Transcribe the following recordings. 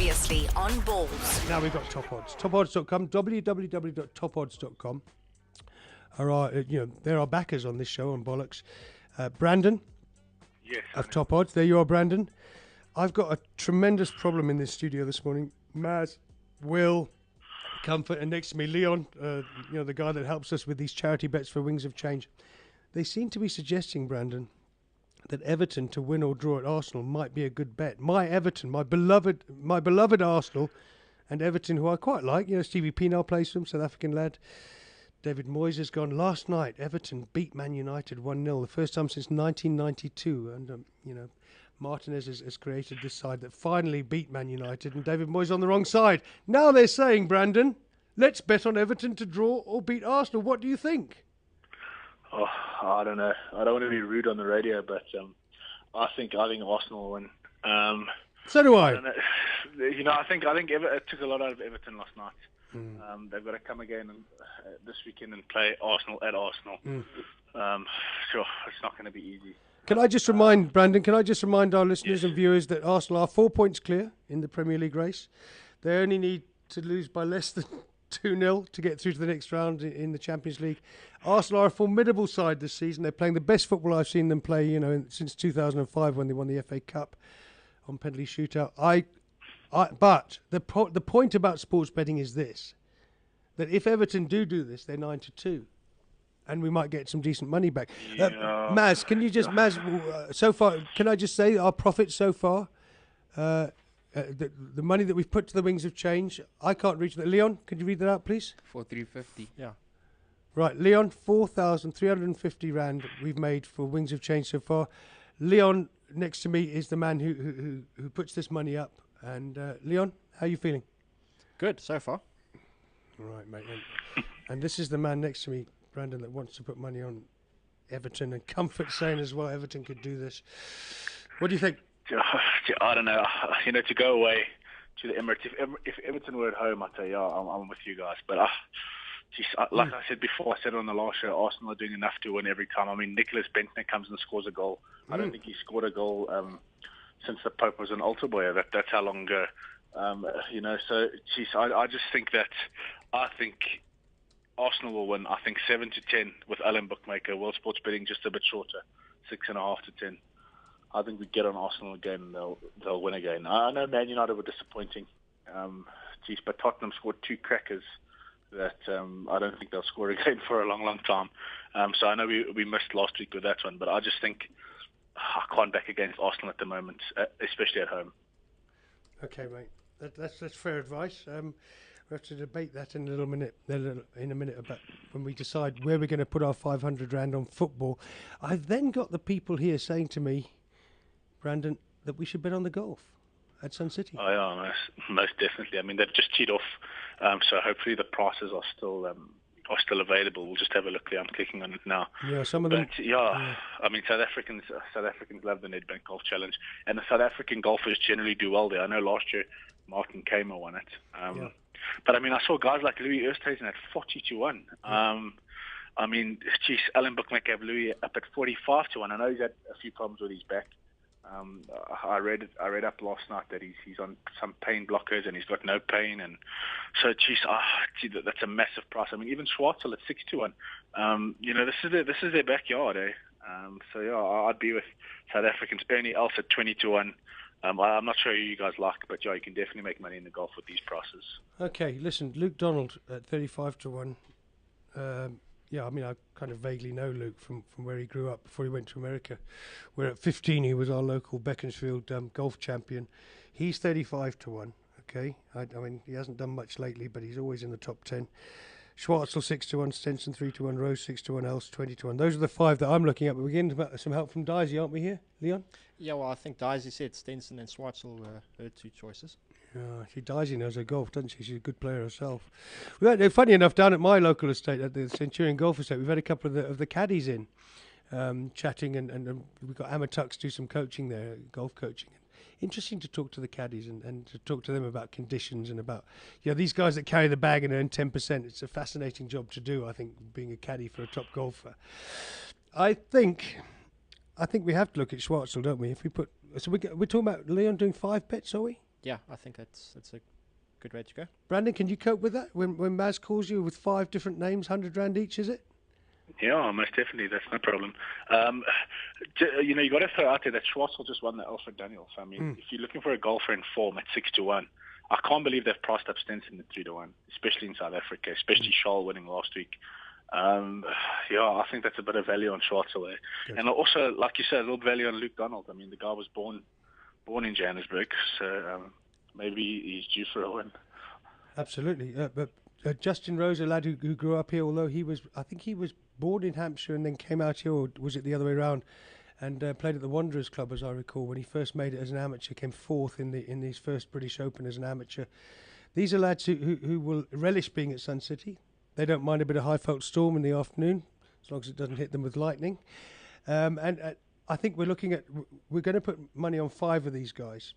Previously on Balls. Now we've got Top Odds. TopOdds.com, www.topodds.com. There are backers on this show on Bollocks. Brandon Yes. of Top Odds. There you are, Brandon. I've got a tremendous problem in this studio this morning. Maz, Will, Comfort, and next to me, Leon, the guy that helps us with these charity bets for Wings of Change. They seem to be suggesting, Brandon, that Everton to win or draw at Arsenal might be a good bet. My Everton, my beloved Arsenal, and Everton, who I quite like. Stevie Pienaar plays for them, South African lad. David Moyes has gone. Last night, Everton beat Man United 1-0, the first time since 1992. And, Martinez has created this side that finally beat Man United, and David Moyes on the wrong side. Now they're saying, Brandon, let's bet on Everton to draw or beat Arsenal. What do you think? Oh, I don't know. I don't want to be rude on the radio, but I think Arsenal will win. So do I. I don't know. I think it took a lot out of Everton last night. They've got to come again this weekend and play Arsenal at Arsenal. Sure, it's not going to be easy. Can I just remind, Brandon, our listeners and viewers that Arsenal are 4 points clear in the Premier League race. They only need to lose by less than 2-0 to get through to the next round in the Champions League. Arsenal are a formidable side this season. They're playing the best football I've seen them play, since 2005 when they won the FA Cup on penalty shootout. But the point about sports betting is this, that if Everton do this, they're 9-2. And we might get some decent money back. Maz, can you just, so far, can I just say our profits so far, the money that we've put to the Wings of Change, I can't reach that. Leon, could you read that out, please? 4,350. Yeah. Right, Leon, 4,350 rand we've made for Wings of Change so far. Leon, next to me, is the man who puts this money up. And Leon, how are you feeling? Good, so far. All right, mate. And this is the man next to me, Brandon, that wants to put money on Everton, and Comfort saying as well Everton could do this. What do you think? I don't know. To go away to the Emirates, if Everton were at home, I'd say, I'm with you guys. But like I said before, I said on the last show, Arsenal are doing enough to win every time. I mean, Nicholas Bentner comes and scores a goal. I don't think he scored a goal since the Pope was an altar boy. That's how long ago. So, I just think that I think Arsenal will win. I think 7-10 with Alan Bookmaker. World Sports Betting just a bit shorter, 6.5 to 10. I think we get on Arsenal again, and they'll win again. I know Man United were disappointing, but Tottenham scored 2 crackers that I don't think they'll score again for a long, long time. So I know we missed last week with that one, but I just think I can't back against Arsenal at the moment, especially at home. Okay, mate. That's fair advice. We have to debate that in a minute about when we decide where we're going to put our 500 rand on football. I've then got the people here saying to me, Brandon, that we should bet on the golf at Sun City. Oh, yeah, most definitely. I mean, they've just teed off, so hopefully the prices are still available. We'll just have a look there. I'm clicking on it now. Yeah, some of them. But, I mean, South Africans love the Nedbank Golf Challenge, and the South African golfers generally do well there. I know last year Martin Kaymer won it. But I mean, I saw guys like Louis Oosthuizen at 40-1. I mean, Alan Bookmaker have Louis up at 45-1. I know he's had a few problems with his back. I read up last night that he's on some pain blockers and he's got no pain, and so that's a massive price. I mean, even Schwartzel at 6-1. This is their backyard, eh? I'd be with South Africans. Ernie Els at 20-1. I'm not sure who you guys like, but you can definitely make money in the golf with these prices. Okay, listen, Luke Donald at 35-1. I mean, I kind of vaguely know Luke from where he grew up before he went to America, where at 15 he was our local Beaconsfield golf champion. He's 35-1, okay? I mean, he hasn't done much lately, but he's always in the top 10. Schwartzel 6-1, Stenson 3-1, Rose 6-1, Els 20-1. Those are the 5 that I'm looking at. But we're getting some help from Daisy, aren't we here, Leon? Yeah, well, I think Daisy said Stenson and Schwartzel were her 2 choices. Daisy knows her golf, doesn't she? She's a good player herself. Funny enough, down at my local estate, at the Centurion Golf Estate, we've had a couple of the caddies in chatting, and we've got Amatux do some coaching there, golf coaching. Interesting to talk to the caddies and to talk to them about conditions and about these guys that carry the bag and earn 10%. It's a fascinating job to do, I think, being a caddy for a top golfer. I think we have to look at Schwartzel, don't we? If we put we're talking about Leon doing 5 bets, are we? yeah, I think that's a good way to go. Brandon, can you cope with that when Maz calls you with 5 different names, £100 each? Is it? Yeah, most definitely. That's no problem. You got to throw out there that Schwartzel just won the Alfred Daniels. I mean, if you're looking for a golfer in form at 6-1, I can't believe they've priced up Stenson at 3-1, especially in South Africa, especially Charles winning last week. I think that's a bit of value on Schwartzel there. Good. And also, like you said, a little value on Luke Donald. I mean, the guy was born in Johannesburg, so maybe he's due for a win. Absolutely. But Justin Rose, a lad who grew up here, although I think he was born in Hampshire and then came out here, or was it the other way around, and played at the Wanderers Club, as I recall, when he first made it as an amateur, came 4th in his first British Open as an amateur. These are lads who will relish being at Sun City. They don't mind a bit of high-fault storm in the afternoon, as long as it doesn't hit them with lightning. And I think we're going to put money on 5 of these guys.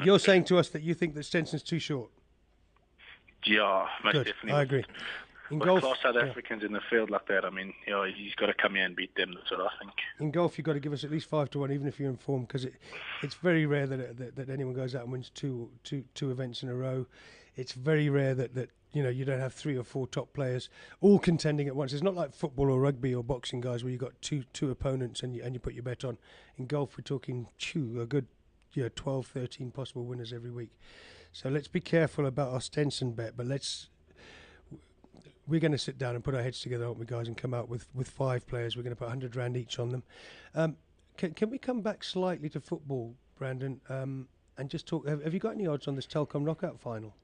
You're saying to us that you think that Stenson's too short. Yeah, most Good. definitely. I agree. In with golf, class South Africans in the field like that, I mean, he's got to come here and beat them. That's what I think. In golf, you've got to give us at least 5-1, even if you're informed, because it's very rare that anyone goes out and wins two events in a row. It's very rare that you don't have 3 or 4 top players all contending at once. It's not like football or rugby or boxing, guys, where you've got two opponents and you put your bet on. In golf, we're talking a good 12, 13 possible winners every week. So let's be careful about our Stenson bet, but we're going to sit down and put our heads together, aren't we, guys, and come out with 5 players. We're going to put £100 each on them. Can we come back slightly to football, Brandon, and just talk? Have you got any odds on this Telkom knockout final?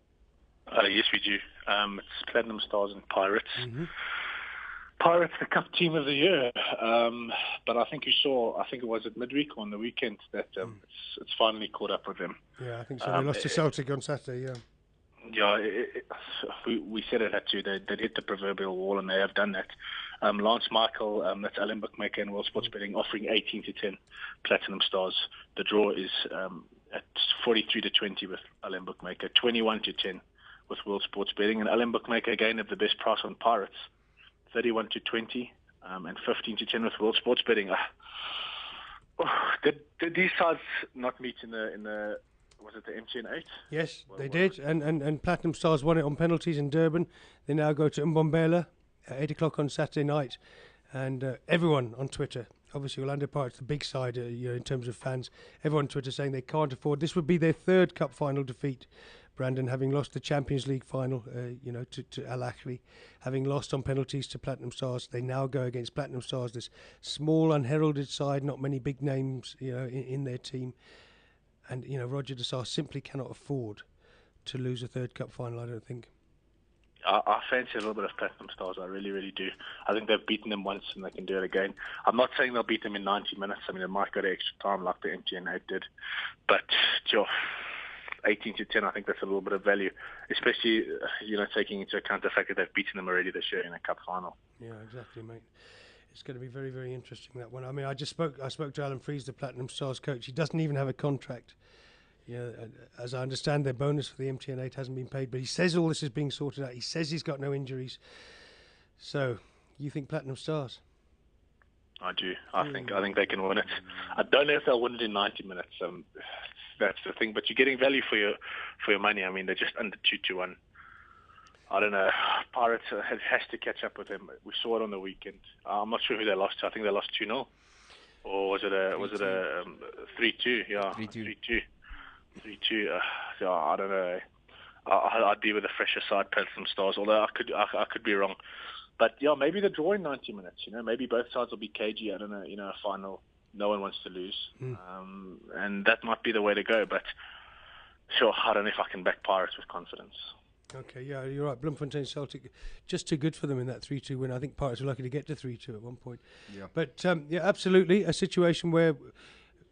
Yes, we do. It's Platinum Stars and Pirates. Mm-hmm. Pirates, the cup team of the year. But I think it was at midweek or on the weekend that it's finally caught up with them. Yeah, I think so. They lost to Celtic on Saturday, yeah. Yeah, we said it had to. They'd hit the proverbial wall, and they have done that. Lance Michael, that's Alan Bookmaker and World Sports Betting, offering 18-10 Platinum Stars. The draw is at 43-20 with Alan Bookmaker, 21-10 with World Sports Betting, and Alan Bookmaker again have the best price on Pirates, 31-20, and 15-10 with World Sports Betting. Did these sides not meet in the was it the MTN 8? Yes, they did, and Platinum Stars won it on penalties in Durban. They now go to Mbombela at 8 o'clock on Saturday night, and everyone on Twitter, obviously Orlando Pirates, the big side, in terms of fans, everyone on Twitter saying they can't afford. This would be their 3rd cup final defeat, Brandon, having lost the Champions League final, to Al Ahly, having lost on penalties to Platinum Stars. They now go against Platinum Stars, this small, unheralded side, not many big names, in their team. And, Roger De Sá simply cannot afford to lose a 3rd cup final, I don't think. I fancy a little bit of Platinum Stars. I really, really do. I think they've beaten them once and they can do it again. I'm not saying they'll beat them in 90 minutes. I mean, it might go to extra time like the MTN 8 did. But, 18-10, I think that's a little bit of value, especially, taking into account the fact that they've beaten them already this year in a cup final. Yeah, exactly, mate. It's going to be very, very interesting, that one. I mean, I spoke to Alan Freese, the Platinum Stars coach. He doesn't even have a contract. As I understand, their bonus for the MTN 8 hasn't been paid, but he says all this is being sorted out. He says he's got no injuries. So, you think Platinum Stars? I do. I think they can win it. I don't know if they'll win it in 90 minutes. That's the thing. But you're getting value for your money. I mean, they're just under 2-1. I don't know. Pirates has to catch up with them. We saw it on the weekend. I'm not sure who they lost to. I think they lost 2-0. Or was it a 3-2? Yeah, 3-2. 3-2. I don't know. I'd be with a fresher side, Platinum Stars. Although I could be wrong. But yeah, maybe the draw in 90 minutes. Maybe both sides will be cagey. I don't know. A final. No one wants to lose, and that might be the way to go. But sure, I don't know if I can back Pirates with confidence. Okay, yeah, you're right. Bloemfontein Celtic, just too good for them in that 3-2 win. I think Pirates were lucky to get to 3-2 at one point. Yeah. But, absolutely, a situation where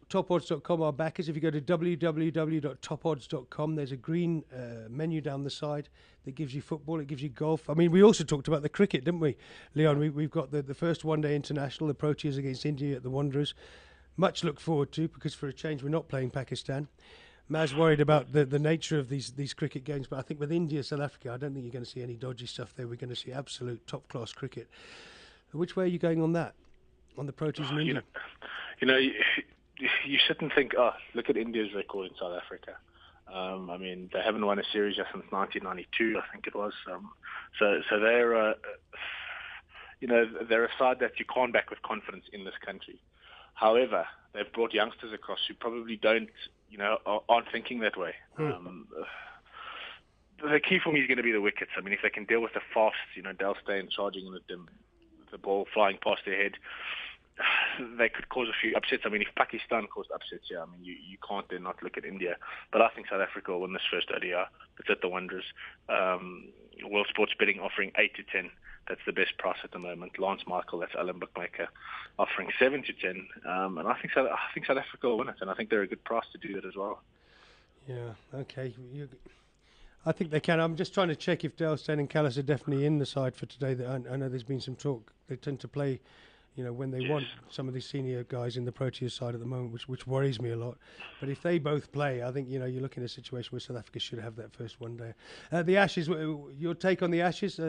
tokodds.com are backers. If you go to www.tokodds.com, there's a green menu down the side that gives you football, it gives you golf. I mean, we also talked about the cricket, didn't we, Leon? We've got the first one-day international, the Proteas against India at the Wanderers. Much look forward to, because for a change we're not playing Pakistan. Maz worried about the nature of these cricket games, but I think with India, South Africa, I don't think you're going to see any dodgy stuff there. We're going to see absolute top-class cricket. Which way are you going on that, on the Proteas and India? You sit and think, look at India's record in South Africa. I mean, they haven't won a series just since 1992, I think it was. So they're, they're a side that you can't back with confidence in this country. However, they've brought youngsters across who probably aren't thinking that way. The key for me is going to be the wickets. I mean, if they can deal with the fast, Dale Steyn charging the ball flying past their head, they could cause a few upsets. I mean, if Pakistan caused upsets, I mean, you can't then not look at India. But I think South Africa will win this first ODI. It's at the Wanderers. World Sports Betting offering 8 to 10. That's the best price at the moment. Lance Michael, that's Alan Bookmaker, offering 7 to 10. And I think South Africa will win it, and I think they're a good price to do that as well. Yeah, okay. I think they can. I'm just trying to check if Dale Steyn and Callis are definitely in the side for today. I know there's been some talk. They tend to play, when they want, some of these senior guys in the Proteas side at the moment, which worries me a lot. But if they both play, I think, you're looking at a situation where South Africa should have that first one day. The Ashes, your take on the Ashes?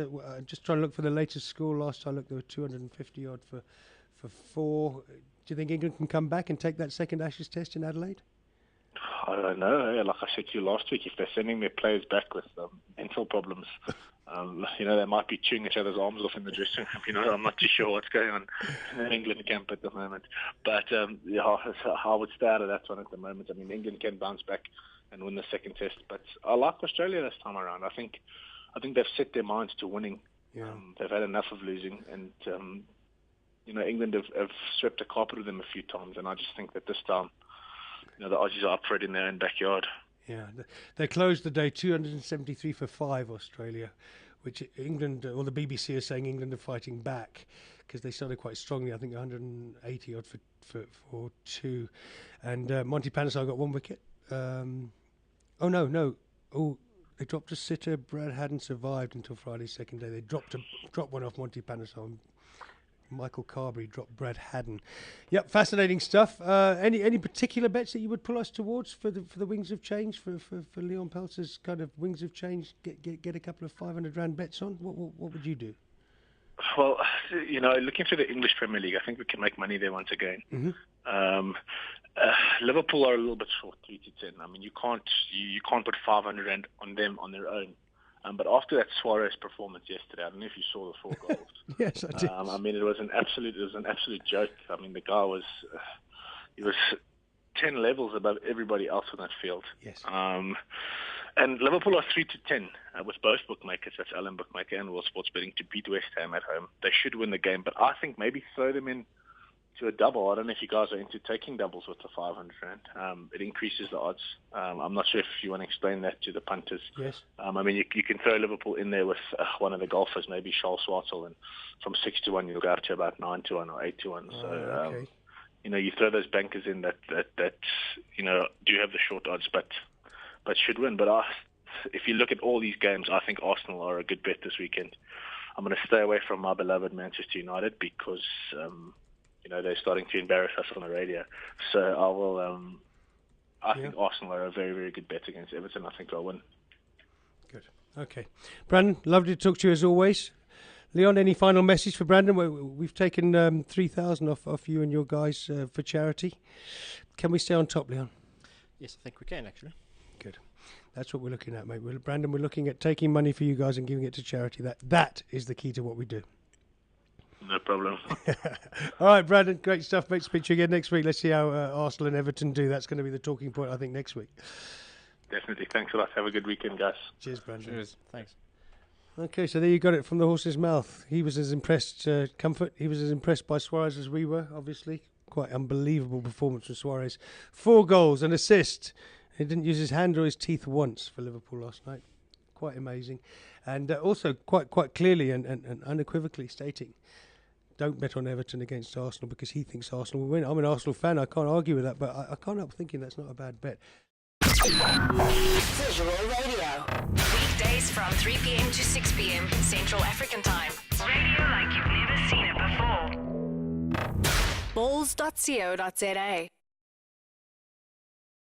Just trying to look for the latest score. Last time I looked, there were 250 odd for 4. Do you think England can come back and take that second Ashes test in Adelaide? I don't know. Like I said to you last week, if they're sending their players back with mental problems, they might be chewing each other's arms off in the dressing room. I'm not too sure what's going on in the England camp at the moment. But I would stay out of that one at the moment. I mean, England can bounce back and win the second test. But I like Australia this time around. I think they've set their minds to winning. Yeah. They've had enough of losing, and England have swept the carpet with them a few times. And I just think that this time, the Aussies are up for it in their own backyard. Yeah, they closed the day 273 for 5, Australia, which England, or the BBC are saying England are fighting back because they started quite strongly. I think 180 odd for 2, and Monty Panesar got 1 wicket. They dropped a sitter. Brad hadn't survived until Friday's second day. They dropped one off Monty Panesar. Michael Carberry dropped Brad Haddon. Yep, fascinating stuff. Any particular bets that you would pull us towards for the Wings of Change, for Leon Peltz's kind of Wings of Change? Get a couple of 500 rand bets on. What would you do? Well, looking through the English Premier League, I think we can make money there once again. Mm-hmm. Liverpool are a little bit short, 3 to 10. I mean, you can't put 500 rand on them on their own. But after that Suarez performance yesterday, I don't know if you saw the 4 goals. Yes, I did. I mean, it was an absolute joke. I mean, the guy was 10 levels above everybody else on that field. Yes. And Liverpool are 3 to 10 with both bookmakers. That's Alan Bookmaker and World Sports Betting to beat West Ham at home. They should win the game, but I think maybe throw them in to a double. I don't know if you guys are into taking doubles with the 500 rand. It increases the odds. I'm not sure if you want to explain that to the punters. Yes. I mean, you can throw Liverpool in there with one of the golfers, maybe Charles Schwartzel, and from 6 to 1 you'll go up to about 9 to 1 or 8 to 1. So okay. You throw those bankers in that do have the short odds, but should win. But if you look at all these games, I think Arsenal are a good bet this weekend. I'm going to stay away from my beloved Manchester United because they're starting to embarrass us on the radio. So I will. I think Arsenal are a very, very good bet against Everton. I think they'll win. Good. Okay, Brandon, lovely to talk to you as always. Leon, any final message for Brandon? We've taken 3,000 off you and your guys for charity. Can we stay on top, Leon? Yes, I think we can actually. Good. That's what we're looking at, mate. Brandon, we're looking at taking money for you guys and giving it to charity. That is the key to what we do. No problem. All right, Brandon, great stuff, mate. Speak to you again next week. Let's see how Arsenal and Everton do. That's going to be the talking point, I think, next week. Definitely. Thanks a lot. Have a good weekend, guys. Cheers, Brandon. Cheers. Thanks. Okay, so there you got it from the horse's mouth. He was as impressed, Comfort. He was as impressed by Suarez as we were, obviously. Quite unbelievable performance from Suarez. 4 goals, an assist. He didn't use his hand or his teeth once for Liverpool last night. Quite amazing. And also quite clearly and unequivocally stating, don't bet on Everton against Arsenal because he thinks Arsenal will win. I'm an Arsenal fan. I can't argue with that, but I can't help thinking that's not a bad bet. Visual Radio. Weekdays from 3 p.m. to 6 p.m. Central African Time. Radio like you've never seen it before. Balls.co.za